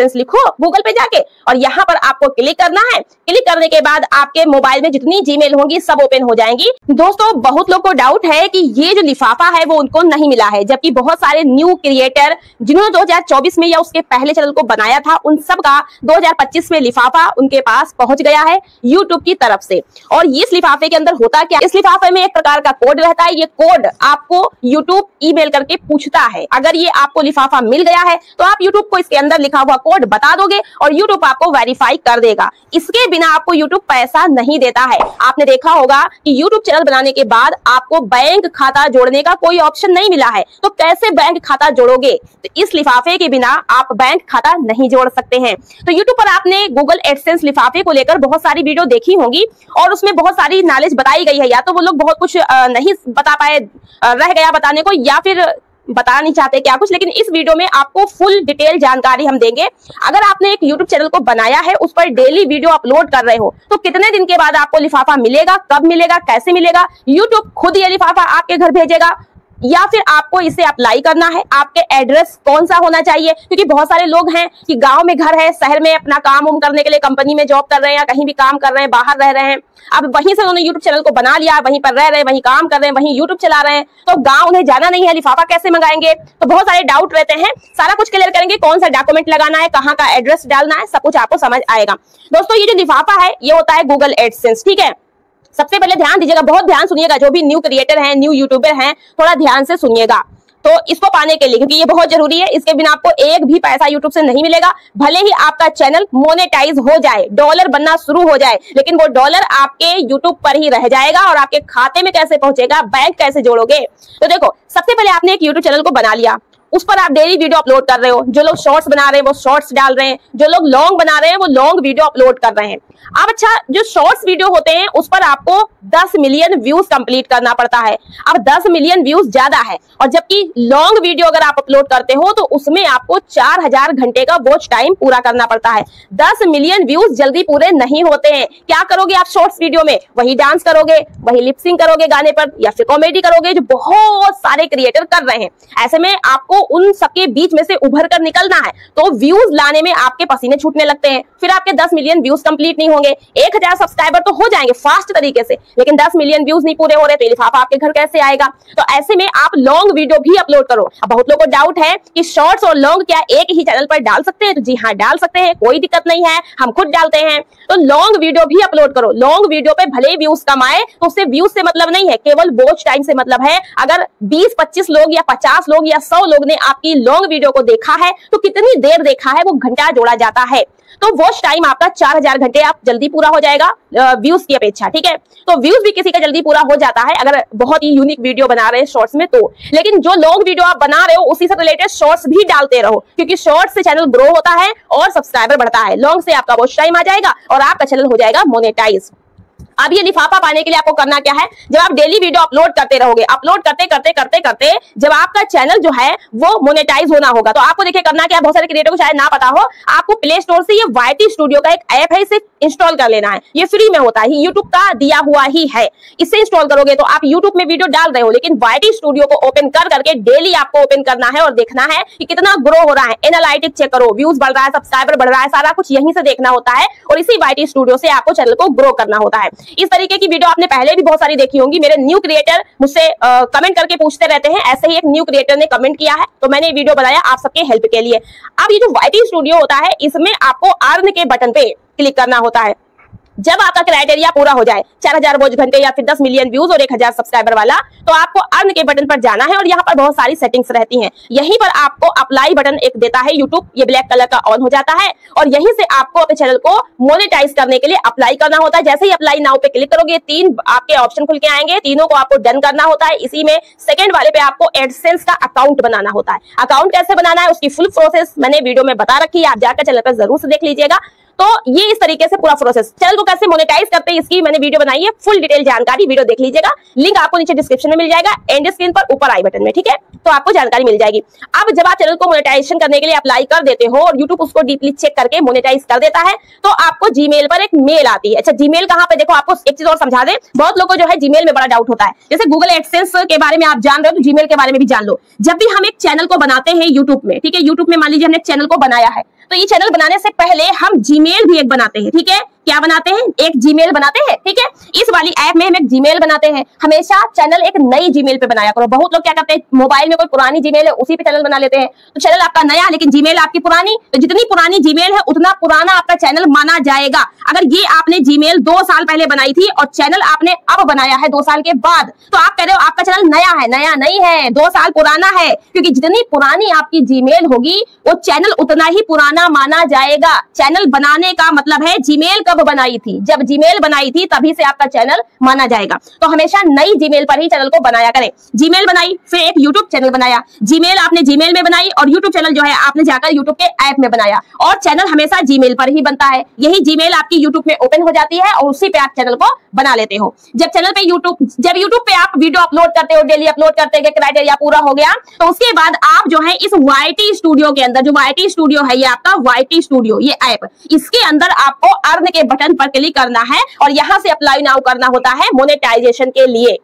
AdSense लिखो Google पे जाके और यहाँ पर आपको क्लिक करना है। क्लिक करने के बाद आपके मोबाइल में जितनी जीमेल होंगी सब ओपन हो जाएंगी। दोस्तों बहुत लोग को डाउट है कि ये जो लिफाफा है वो उनको नहीं मिला है, जबकि बहुत सारे न्यू क्रिएटर जिन्होंने 2024 में या उसके पहले चैनल को बनाया था उन सब का 2025 में लिफाफा उनके पास पहुंच गया है यूट्यूब की तरफ से। और इस लिफाफे के अंदर होता क्या, इस लिफाफे में एक प्रकार का कोड रहता है। ये कोड आपको यूट्यूब ईमेल करके पूछता है। अगर ये आपको लिफाफा मिल गया है तो आप यूट्यूब को इसके अंदर लिखा हुआ कोड बता दोगे और यूट्यूब आपको वेरीफाई कर देगा। इसके बिना आपको यूट्यूब पैसा नहीं देता है। आपने देखा होगा कि यूट्यूब चैनल बनाने के बाद आपको बैंक खाता जोड़ने का कोई ऑप्शन नहीं मिला है, तो कैसे बैंक खाता जोड़ोगे? तो इस लिफाफे के बिना आप बैंक खाता नहीं जोड़ सकते हैं। तो यूट्यूब पर आपने गूगल एडसेंस लिफाफे को लेकर बहुत सारी वीडियो देखी होंगी और उसमें बहुत सारी नॉलेज बताई गई है। या तो वो लोग बहुत कुछ नहीं बता पाए, रह गया बताने को, या फिर बता नहीं चाहते क्या कुछ। लेकिन इस वीडियो में आपको फुल डिटेल जानकारी हम देंगे। अगर आपने एक यूट्यूब चैनल को बनाया है, उस पर डेली वीडियो अपलोड कर रहे हो, तो कितने दिन के बाद आपको लिफाफा मिलेगा, कब मिलेगा, कैसे मिलेगा, यूट्यूब खुद ये लिफाफा आपके घर भेजेगा या फिर आपको इसे अप्लाई करना है, आपके एड्रेस कौन सा होना चाहिए? क्योंकि बहुत सारे लोग हैं कि गांव में घर है, शहर में अपना काम उम करने के लिए कंपनी में जॉब कर रहे हैं या कहीं भी काम कर रहे हैं, बाहर रह रहे हैं। अब वहीं से उन्होंने यूट्यूब चैनल को बना लिया, वहीं पर रह रहे हैं, वहीं काम कर रहे हैं, वहीं यूट्यूब चला रहे हैं, तो गांव उन्हें जाना नहीं है, लिफाफा कैसे मंगाएंगे? तो बहुत सारे डाउट रहते हैं। सारा कुछ क्लियर करेंगे, कौन सा डॉक्यूमेंट लगाना है, कहाँ का एड्रेस डालना है, सब कुछ आपको समझ आएगा। दोस्तों ये जो लिफाफा है ये होता है गूगल एडसेंस, ठीक है। सबसे पहले ध्यान दीजिएगा, बहुत ध्यान सुनिएगा, जो भी न्यू क्रिएटर हैं, न्यू यूट्यूबर हैं, थोड़ा ध्यान से सुनिएगा। तो इसको पाने के लिए, क्योंकि ये बहुत जरूरी है, इसके बिना आपको एक भी पैसा यूट्यूब से नहीं मिलेगा। भले ही आपका चैनल मोनेटाइज हो जाए, डॉलर बनना शुरू हो जाए, लेकिन वो डॉलर आपके यूट्यूब पर ही रह जाएगा और आपके खाते में कैसे पहुंचेगा, बैंक कैसे जोड़ोगे? तो देखो, सबसे पहले आपने एक यूट्यूब चैनल को बना लिया, उस पर आप डेली वीडियो अपलोड कर रहे हो। जो लोग शॉर्ट्स बना रहे हैं वो शॉर्ट्स डाल रहे हैं, जो लोग लॉन्ग बना रहे हैं वो लॉन्ग वीडियो अपलोड कर रहे हैं। अब अच्छा, जो शॉर्ट्स वीडियो होते हैं उस पर आपको 10 मिलियन व्यूज कंप्लीट करना पड़ता है। अब 10 मिलियन व्यूज ज्यादा है, और जबकि लॉन्ग वीडियो अगर आप अपलोड करते हो तो उसमें आपको 4000 घंटे का वॉच टाइम पूरा करना पड़ता है। 10 मिलियन व्यूज जल्दी पूरे नहीं होते हैं। क्या करोगे आप शॉर्ट्स वीडियो में? वही डांस करोगे, वही लिपसिंग करोगे गाने पर, या फिर कॉमेडी करोगे, जो बहुत सारे क्रिएटर कर रहे हैं। ऐसे में आपको उन सबके बीच में से उभर कर निकलना है, तो व्यूज लाने में आपके पसीने छूटने लगते हैं। फिर आपके 10 मिलियन व्यूज कंप्लीट नहीं होंगे। 1000 सब्सक्राइबर तो हो जाएंगे फास्ट तरीके से, लेकिन 10 मिलियन व्यूज नहीं पूरे हो रहे, तो लिफाफा आपके घर कैसे आएगा? तो ऐसे में आप लॉन्ग वीडियो भी अपलोड करो। अब बहुत लोगों को डाउट है कि शॉर्ट्स और लॉन्ग क्या एक ही चैनल पर डाल सकते हैं? तो जी हाँ, डाल सकते हैं, कोई दिक्कत नहीं है, हम खुद डालते हैं। तो लॉन्ग वीडियो भी अपलोड करो। लॉन्ग वीडियो पे भले व्यूज कम आए तो उससे व्यूज से मतलब नहीं है, केवल वॉच टाइम से मतलब है। अगर 20-25 लोग या 50 लोग या 100 लोग ने आपकी लॉन्ग वीडियो को देखा है तो कितनी देर देखा है वो घंटा जोड़ा जाता है। तो वॉच टाइम आपका 4000 घंटे आप जल्दी पूरा हो जाएगा व्यूज की अपेक्षा, ठीक है। तो व्यूज भी किसी का जल्दी पूरा हो जाता है अगर बहुत ही यूनिक वीडियो बना रहे हैं शॉर्ट्स में तो। लेकिन जो लॉन्ग वीडियो आप बना रहे हो उसी से रिलेटेड शॉर्ट्स भी डालते रहो, क्योंकि शॉर्ट्स से चैनल ग्रो होता है और सब्सक्राइबर बढ़ता है। लॉन्ग से आपका वॉच टाइम आ जाएगा और आपका चैनल हो जाएगा मोनेटाइज। अब ये लिफाफा पाने के लिए आपको करना क्या है? जब आप डेली वीडियो अपलोड करते रहोगे, अपलोड करते करते करते करते जब आपका चैनल जो है वो मोनेटाइज होना होगा, तो आपको देखिए करना क्या है। बहुत सारे क्रिएटर को शायद ना पता हो, आपको प्ले स्टोर से ये YT स्टूडियो का एक ऐप है, इसे इंस्टॉल कर लेना है। ये फ्री में होता है, यूट्यूब का दिया हुआ ही है। इसे इंस्टॉल करोगे तो आप यूट्यूब में वीडियो डाल रहे हो, लेकिन YT स्टूडियो को ओपन कर करके डेली आपको ओपन करना है और देखना है कि कितना ग्रो हो रहा है। एनालिटिक्स चेक करो, व्यूज बढ़ रहा है, सब्सक्राइबर बढ़ रहा है, सारा कुछ यहीं से देखना होता है और इसी YT स्टूडियो से आपको चैनल को ग्रो करना होता है। इस तरीके की वीडियो आपने पहले भी बहुत सारी देखी होंगी। मेरे न्यू क्रिएटर मुझसे कमेंट करके पूछते रहते हैं, ऐसे ही एक न्यू क्रिएटर ने कमेंट किया है तो मैंने वीडियो बनाया आप सबके हेल्प के लिए। अब ये जो YT स्टूडियो होता है इसमें आपको अर्न के बटन पे क्लिक करना होता है। जब आपका क्राइटेरिया पूरा हो जाए, 4000 वॉच घंटे या फिर 10 मिलियन व्यूज और 1000 सब्सक्राइबर वाला, तो आपको अर्न के बटन पर जाना है और यहाँ पर बहुत सारी सेटिंग्स रहती हैं। यहीं पर आपको अप्लाई बटन एक देता है यूट्यूब, ये ब्लैक कलर का ऑन हो जाता है और यहीं से आपको अपने चैनल को मोनेटाइज करने के लिए अप्लाई करना होता है। जैसे ही अप्लाई नाउ पे क्लिक करोगे 3 आपके ऑप्शन खुल के आएंगे, तीनों को आपको डन करना होता है। इसी में सेकंड वाले पे आपको एडसेंस का अकाउंट बनाना होता है। अकाउंट कैसे बनाना है उसकी फुल प्रोसेस मैंने वीडियो में बता रखी है, आप जाकर चैनल पर जरूर से देख लीजिएगा। तो ये इस तरीके से पूरा प्रोसेस, चैनल को कैसे मोनेटाइज करते हैं इसकी मैंने वीडियो बनाई है, फुल डिटेल जानकारी वीडियो देख लीजिएगा। लिंक आपको नीचे डिस्क्रिप्शन में मिल जाएगा, एंड स्क्रीन पर ऊपर आई बटन में, ठीक है, तो आपको जानकारी मिल जाएगी। अब जब आप चैनल को मोनेटाइजेशन करने के लिए अप्लाई कर देते हो और यूट्यूब उसको डीपली चेक करके मोनेटाइज कर देता है, तो आपको जीमेल पर एक मेल आती है। अच्छा, जीमेल कहाँ पे? देखो आपको एक चीज और समझा दे, बहुत लोगों को जो है जीमेल में बड़ा डाउट होता है। जैसे गूगल एडसेंस के बारे में आप जान रहे हो तो जीमेल के बारे में भी जान लो। जब भी हम एक चैनल को बनाते हैं यूट्यूब में, ठीक है, यूट्यूब में मान लीजिए हमने चैनल को बनाया है, तो ये चैनल बनाने से पहले हम जीमेल भी एक बनाते हैं, ठीक है। क्या बनाते हैं? एक जीमेल बनाते हैं, ठीक है। इस वाली ऐप में हम एक जीमेल बनाते हैं। हमेशा चैनल एक नई जीमेल पे बनाया करो। बहुत लोग क्या करते हैं, मोबाइल में कोई पुरानी जीमेल है उसी पे चैनल बना लेते हैं, तो चैनल आपका नया लेकिन जीमेल आपकी पुरानी, तो जितनी पुरानी जीमेल है उतना पुराना आपका चैनल माना जाएगा। अगर ये आपने जीमेल 2 साल पहले बनाई थी और चैनल आपने अब बनाया है 2 साल के बाद, तो आप कह रहे हो आपका चैनल नया है। नया नहीं है, 2 साल पुराना है, क्योंकि जितनी पुरानी आपकी जीमेल होगी वो चैनल उतना ही पुराना माना जाएगा। चैनल बनाने का मतलब है जीमेल कब बनाई थी, जब जीमेल बनाई थी तभी से आपका चैनल माना जाएगा। तो हमेशा नई जीमेल पर ही चैनल को बनाया करें। जीमेल बनाई, फिर एक यूट्यूब चैनल बनाया। जीमेल आपने जीमेल में बनाई और यूट्यूब चैनल जो है आपने जाकर यूट्यूब के ऐप में बनाया, और चैनल हमेशा जीमेल पर ही बनता है। यही जीमेल आपकी यूट्यूब में ओपन हो जाती है और उसी पे आप चैनल को बना लेते हो। जब चैनल पे जब यूट्यूब पे आप वीडियो अपलोड करते हो, डेली अपलोड करते हैं, क्राइटेरिया पूरा हो गया, तो उसके बाद आप जो है इस YT स्टूडियो के अंदर, जो YT स्टूडियो है ये आपका YT स्टूडियो ये ऐप, इसके अंदर आपको अर्न के बटन पर क्लिक करना है और यहां से अप्लाई नाउ करना होता है मोनेटाइजेशन के लिए।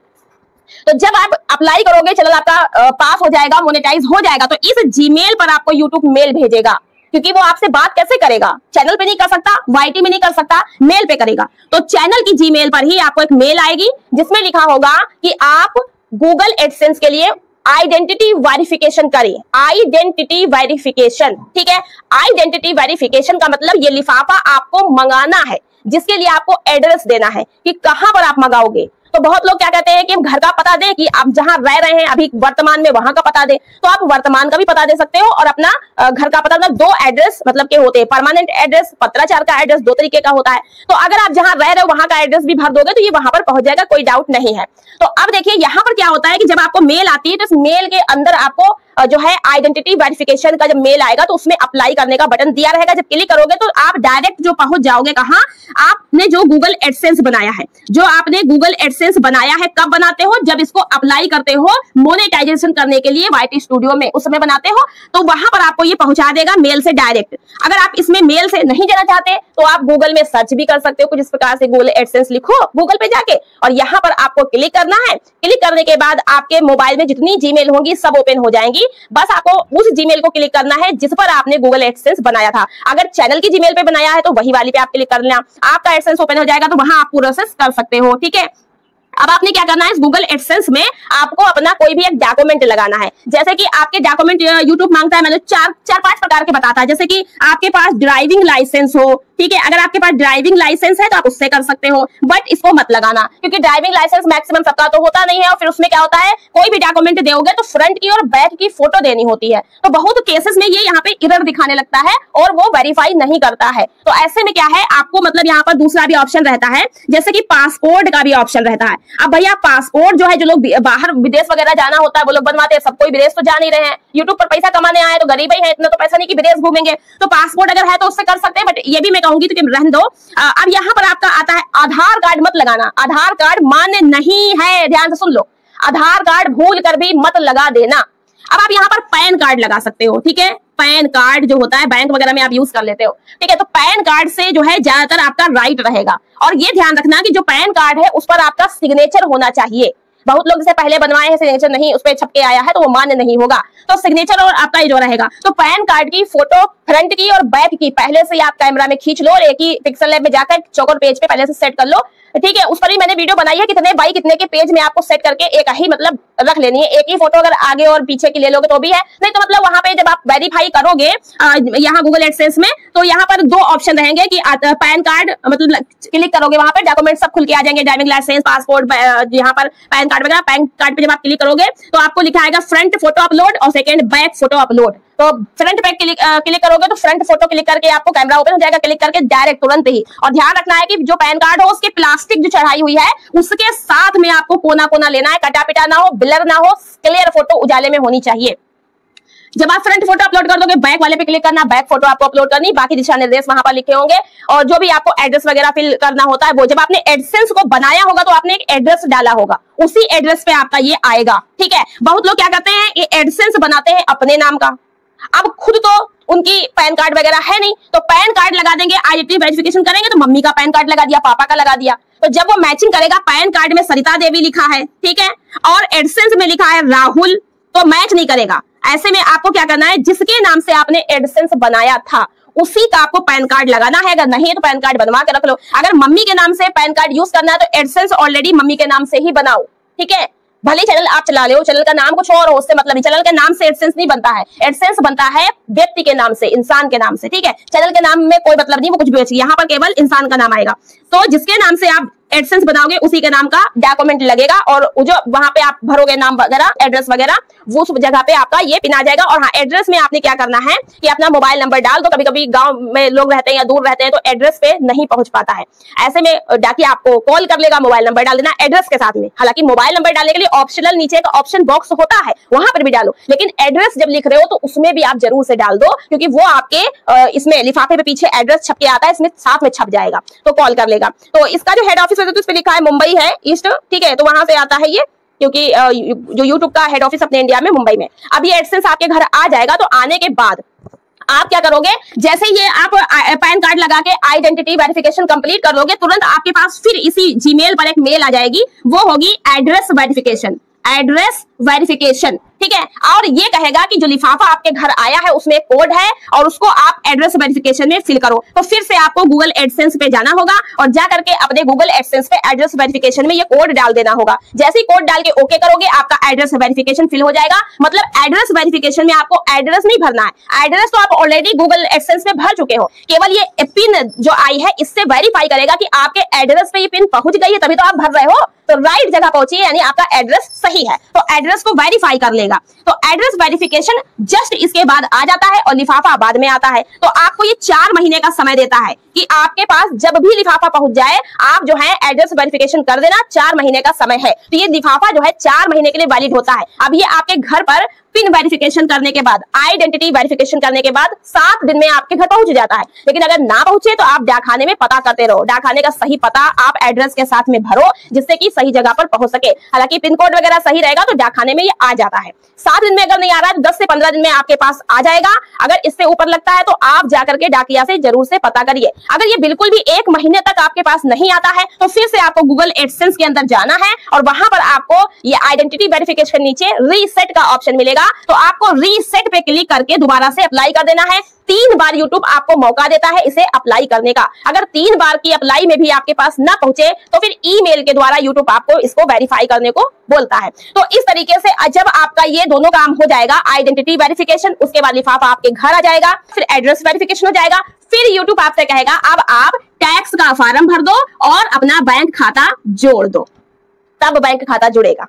तो जब आप अप्लाई करोगे चैनल आपका पास हो जाएगा, मोनेटाइज हो जाएगा, तो इस जीमेल पर आपको यूट्यूब मेल भेजेगा, क्योंकि वो आपसे बात कैसे करेगा, चैनल पे नहीं कर सकता, YT में नहीं कर सकता, मेल पे करेगा। तो चैनल की जीमेल पर ही आपको एक मेल आएगी जिसमें लिखा होगा कि आप गूगल एडसेंस के लिए आइडेंटिटी वेरिफिकेशन करें। आइडेंटिटी वेरिफिकेशन, ठीक है। आइडेंटिटी वेरिफिकेशन का मतलब ये लिफाफा आपको मंगाना है, जिसके लिए आपको एड्रेस देना है कि कहां पर आप मंगाओगे। तो बहुत लोग क्या कहते हैं कि हम घर का पता दें, कि आप जहां रह रहे हैं अभी वर्तमान में वहां का पता दें, तो आप वर्तमान का भी पता दे सकते हो और अपना घर का पता, मतलब 2 एड्रेस मतलब के होते हैं, परमानेंट एड्रेस, पत्राचार का एड्रेस, 2 तरीके का होता है। तो अगर आप जहां रह रहे हो वहां का एड्रेस भी भर दोगे तो ये वहां पर पहुंच जाएगा, कोई डाउट नहीं है। तो अब देखिए यहाँ पर क्या होता है कि जब आपको मेल आती है तो इस मेल के अंदर आपको जो है आइडेंटिटी वेरिफिकेशन का जब मेल आएगा तो उसमें अप्लाई करने का बटन दिया रहेगा। जब क्लिक करोगे तो आप डायरेक्ट जो पहुंच जाओगे कहां, आपने जो गूगल एडसेंस बनाया है, जो आपने गूगल एडसेंस बनाया है, कब बनाते हो, जब इसको अप्लाई करते हो मोनेटाइजेशन करने के लिए YT स्टूडियो में, उस समय बनाते हो, तो वहां पर आपको ये पहुंचा देगा मेल से डायरेक्ट। अगर आप इसमें मेल से नहीं जाना चाहते तो आप गूगल में सर्च भी कर सकते हो, कुछ इस प्रकार से गूगल एडसेंस लिखो गूगल पे जाके, और यहाँ पर आपको क्लिक करना है। क्लिक करने के बाद आपके मोबाइल में जितनी जीमेल होंगी सब ओपन हो जाएंगी। बस आपको उस जीमेल को क्लिक करना है जिस पर आपने गूगल एडसेंस बनाया था। अगर चैनल की जीमेल पे बनाया है तो वही वाली पे आप क्लिक कर लेना, आपका एडसेंस ओपन हो जाएगा, तो वहां आप प्रोसेस कर सकते हो, ठीक है। अब आपने क्या करना है, इस गूगल एडसेंस में आपको अपना कोई भी एक डॉक्यूमेंट लगाना है। जैसे कि आपके डॉक्यूमेंट यूट्यूब मांगता है, मैंने 4-5 प्रकार के बताता है। जैसे कि आपके पास ड्राइविंग लाइसेंस हो, ठीक है। अगर आपके पास ड्राइविंग लाइसेंस है तो आप उससे कर सकते हो, बट इसको मत लगाना, क्योंकि ड्राइविंग लाइसेंस मैक्सिमम सबका तो होता नहीं है। और फिर उसमें क्या होता है, कोई भी डॉक्यूमेंट दोगे तो फ्रंट की और बैक की फोटो देनी होती है, तो बहुत केसेस में ये यहाँ पे एरर दिखाने लगता है और वो वेरीफाई नहीं करता है। तो ऐसे में क्या है, आपको मतलब यहाँ पर दूसरा भी ऑप्शन रहता है, जैसे कि पासपोर्ट का भी ऑप्शन रहता है। अब भैया पासपोर्ट जो है, जो लोग बाहर विदेश वगैरह जाना होता है वो लोग बनवाते हैं, सब कोई विदेश तो जा नहीं रहे हैं, यूट्यूब पर पैसा कमाने आए तो गरीब ही है, इतना तो पैसा नहीं कि विदेश घूमेंगे। तो पासपोर्ट अगर है तो उससे कर सकते हैं, बट ये भी मैं कहूंगी तो रहने दो। अब यहाँ पर आपका आता है आधार कार्ड मत लगाना, आधार कार्ड मान्य नहीं है, ध्यान से सुन लो, आधार कार्ड भूल कर भी मत लगा देना। अब आप यहाँ पर पैन कार्ड लगा सकते हो, ठीक है। पैन कार्ड जो होता है बैंक वगैरह में आप यूज कर लेते हो, ठीक है। तो पैन कार्ड से जो है ज्यादातर आपका राइट रहेगा, और ये ध्यान रखना कि जो पैन कार्ड है उस पर आपका सिग्नेचर होना चाहिए। बहुत लोग इसे पहले बनवाए हैं, सिग्नेचर नहीं उस पर छपके आया है तो वो मान्य नहीं होगा, तो सिग्नेचर और आपका ये जो रहेगा। तो पैन कार्ड की फोटो फ्रंट की और बैक की पहले से आप कैमरा में खींच लो, और एक ही पिक्सल लैब में जाकर चौकोर पेज पे पहले से सेट कर लो, ठीक है। उस पर ही मैंने वीडियो बनाई है, कितने बाई कितने के पेज में आपको सेट करके एक ही मतलब रख लेनी है। एक ही फोटो अगर आगे और पीछे की ले लोगे तो भी है, नहीं तो मतलब वहां पे जब आप वेरीफाई करोगे यहाँ गूगल एडसेंस में, तो यहाँ पर 2 ऑप्शन रहेंगे कि पैन कार्ड मतलब क्लिक करोगे वहां पे डॉक्यूमेंट सब खुल के आ जाएंगे, ड्राइविंग लाइसेंस, पासपोर्ट, यहाँ पर पैन कार्ड वगैरह। पैन कार्ड पे जब आप क्लिक करोगे तो आपको लिखा आएगा फ्रंट फोटो अपलोड और सेकंड बैक फोटो अपलोड। तो फ्रंट पे क्लिक करोगे तो फ्रंट फोटो क्लिक करके आपको कैमरा ओपन हो जाएगा, क्लिक करके डायरेक्ट तुरंत ही। और ध्यान रखना है कि जो पैन कार्ड हो उसके प्लास्टिक जो चढ़ाई हुई है उसके साथ में आपको कोना कोना लेना है, कटा पिटा ना हो, ब्लर ना हो, क्लियर फोटो उजाले में होनी चाहिए। जब आप फ्रंट फोटो अपलोड कर दोगे बैक वाले पे क्लिक करना, बैक फोटो आपको अपलोड करनी, बाकी दिशा निर्देश वहां पर लिखे होंगे, और जो भी आपको एड्रेस वगैरह फिल करना होता है वो जब आपने एडसेंस को बनाया होगा तो आपने एक एड्रेस डाला होगा, उसी एड्रेस पे आपका ये आएगा, ठीक है। बहुत लोग क्या करते हैं, ये एडसेंस बनाते हैं अपने नाम का, अब खुद तो उनकी पैन कार्ड वगैरह है नहीं, तो पैन कार्ड लगा देंगे, आइडेंटिटी वेरिफिकेशन करेंगे तो मम्मी का पैन कार्ड लगा दिया, पापा का लगा दिया, तो जब वो मैचिंग करेगा, पैन कार्ड में सरिता देवी लिखा है, ठीक है, और एडसेंस में लिखा है राहुल, तो मैच नहीं करेगा। ऐसे में आपको क्या करना है, जिसके नाम से आपने एडसेंस बनाया था उसी का आपको पैन कार्ड लगाना है। अगर नहीं तो पैन कार्ड बनवा के रख लो। अगर मम्मी के नाम से पैन कार्ड यूज करना है तो एडसेंस ऑलरेडी मम्मी के नाम से ही बनाओ, ठीक है। भले चैनल आप चला ले, चैनल का नाम कुछ और हो, उससे मतलब नहीं। चैनल के नाम से एडसेंस नहीं बनता है, एडसेंस बनता है व्यक्ति के नाम से, इंसान के नाम से, ठीक है। चैनल के नाम में कोई मतलब नहीं, वो कुछ भी, यहाँ पर केवल इंसान का नाम आएगा। तो जिसके नाम से आप एडसेंस बनाओगे उसी के नाम का डॉक्यूमेंट लगेगा और जो वहां पे आप भरोगे नाम वगैरह, एड्रेस वगैरह, वो उस जगह पे आपका ये पिन आ जाएगा। और हाँ, एड्रेस में आपने क्या करना है कि अपना मोबाइल नंबर डाल दो। कभी कभी गांव में लोग रहते हैं या दूर रहते हैं तो एड्रेस पे नहीं पहुंच पाता है, ऐसे में डाकिया आपको कॉल कर लेगा। मोबाइल नंबर डाल देना एड्रेस के साथ में। हालांकि मोबाइल नंबर डालने के लिए ऑप्शनल नीचे का ऑप्शन बॉक्स होता है, वहां पर भी डालो, लेकिन एड्रेस जब लिख रहे हो तो उसमें भी आप जरूर से डाल दो, क्योंकि वो आपके इसमें लिफाफे पे पीछे एड्रेस छप के आता है, इसमें साथ में छप जाएगा तो कॉल कर लेगा। तो इसका जो हेड ऑफिस है तो इस पे लिखा है मुंबई है ईस्ट, ठीक है। तो वहां से आता है ये, क्योंकि जो यूट्यूब का हेड ऑफिस अपने इंडिया में मुंबई में। अब ये एडसेंस आपके घर आ जाएगा। तो आने के बाद आप क्या करोगे, जैसे ये आप पैन कार्ड लगा के आइडेंटिटी वेरिफिकेशन कंप्लीट कर लोगे, तुरंत आपके पास फिर इसी जीमेल पर एक मेल आ जाएगी, वो होगी एड्रेस वेरिफिकेशन, एड्रेस वेरिफिकेशन, ठीक है। और ये कहेगा कि जो लिफाफा आपके घर आया है उसमें कोड है और उसको आप एड्रेस वेरिफिकेशन में फिल करो। तो फिर से आपको गूगल एडसेंस पे जाना होगा और जा करके अपने गूगल एडसेंस पे एड्रेस वेरिफिकेशन में ये कोड डाल देना होगा। जैसे ही कोड डाल के ओके करोगे, आपका एड्रेस वेरिफिकेशन फिल हो जाएगा। मतलब एड्रेस वेरिफिकेशन में आपको एड्रेस नहीं भरना है, एड्रेस तो आप ऑलरेडी गूगल एडसेंस में भर चुके हो। केवल ये पिन जो आई है इससे वेरीफाई करेगा कि आपके एड्रेस पे ये पिन पहुंच गई है, तभी तो आप भर रहे हो। तो राइट जगह पहुंची है, यानी आपका एड्रेस सही है, तो एड्रेस को वेरीफाई कर लेगा। तो एड्रेस वेरिफिकेशन जस्ट इसके बाद आ जाता है और लिफाफा बाद में आता है। तो आपको ये 4 महीने का समय देता है कि आपके पास जब भी लिफाफा पहुंच जाए आप जो है एड्रेस वेरिफिकेशन कर देना। 4 महीने का समय है, तो ये लिफाफा जो है 4 महीने के लिए वैलिड होता है। अब ये आपके घर पर पिन वेरिफिकेशन करने के बाद, आइडेंटिटी वेरिफिकेशन करने के बाद 7 दिन में आपके घर पहुंच जाता है। लेकिन अगर ना पहुंचे तो आप डाकखाने में पता करते रहो। डाकखाने का सही पता आप एड्रेस के साथ में भरो, जिससे कि सही जगह पर पहुंच सके। हालांकि पिन कोड वगैरह सही रहेगा तो डाकखाने में ये आ जाता है। 7 दिन में अगर नहीं आ रहा है तो 10 से 15 दिन में आपके पास आ जाएगा। अगर इससे ऊपर लगता है तो आप जाकर के डाकिया से जरूर से पता करिए। अगर ये बिल्कुल भी 1 महीने तक आपके पास नहीं आता है तो फिर से आपको गूगल एडसेंस के अंदर जाना है और वहां पर आपको ये आइडेंटिटी वेरिफिकेशन नीचे रीसेट का ऑप्शन मिलेगा। तो आपको रीसेट पे क्लिक करके दोबारा से अप्लाई कर देना है। 3 बार यूट्यूब आपको मौका देता है इसे अप्लाई करने का। अगर 3 बार की अप्लाई में भी आपके पास ना पहुंचे तो फिर ईमेल के द्वारा यूट्यूब आपको इसको वेरीफाई करने को बोलता है। तो इस तरीके से जब आपका ये दोनों काम हो जाएगा, आइडेंटिटी वेरिफिकेशन, उसके बाद लिफाफा आपके घर आ जाएगा, फिर एड्रेस वेरिफिकेशन हो जाएगा, फिर यूट्यूब आपसे कहेगा अब आप टैक्स का फॉर्म भर दो और अपना बैंक खाता जोड़ दो, तब बैंक खाता जुड़ेगा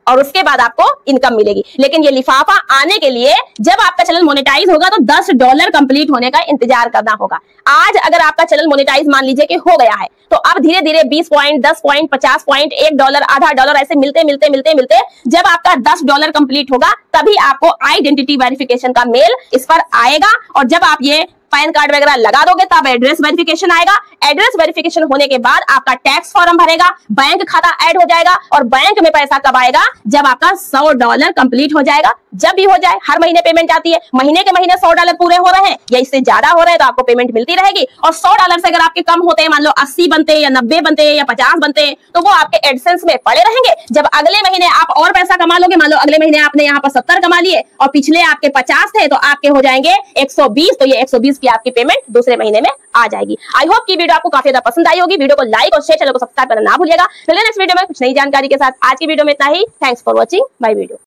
और उसके बाद आपको इनकम मिलेगी। लेकिन ये लिफाफा आने के लिए जब आपका चैनल मोनेटाइज होगा तो $10 कंप्लीट होने का इंतजार करना होगा। आज अगर आपका चैनल मोनेटाइज मान लीजिए कि हो गया है तो अब धीरे धीरे 20 पॉइंट, 10 पॉइंट, 50 पॉइंट, $1, आधा डॉलर ऐसे मिलते मिलते मिलते मिलते जब आपका $10 कंप्लीट होगा तभी आपको आइडेंटिटी वेरिफिकेशन का मेल इस पर आएगा। और जब आप ये पैन कार्ड वगैरह लगा दोगे तब एड्रेस वेरिफिकेशन आएगा। एड्रेस वेरिफिकेशन होने के बाद आपका टैक्स फॉर्म भरेगा, बैंक खाता ऐड हो जाएगा और बैंक में पैसा कब आएगा, जब आपका $100 कंप्लीट हो जाएगा। जब भी हो जाए, हर महीने पेमेंट आती है, महीने के महीने $100 पूरे हो रहे हैं या इससे ज्यादा हो रहे हैं तो आपको पेमेंट मिलती रहेगी। और $100 से अगर आपके कम होते हैं, मान लो 80 बनते हैं या 90 बनते हैं या 50 बनते हैं, तो वो आपके एडसेंस में पड़े रहेंगे। जब अगले महीने आप और पैसा कमा लोगे, मान लो अगले महीने आपने यहाँ पर 70 कमा लिए और पिछले आपके 50 थे, तो आपके हो जाएंगे 120। तो ये 120 की आपकी पेमेंट दूसरे महीने में आ जाएगी। आई होप की वीडियो आपको काफी ज्यादा पसंद आई होगी। वीडियो को लाइक और शेयर, चैनल को सब्सक्राइब करना ना भूलिएगा। चलिए नेक्स्ट वीडियो में कुछ नई जानकारी के साथ। आज की वीडियो में इतना ही। Thanks for watching my video.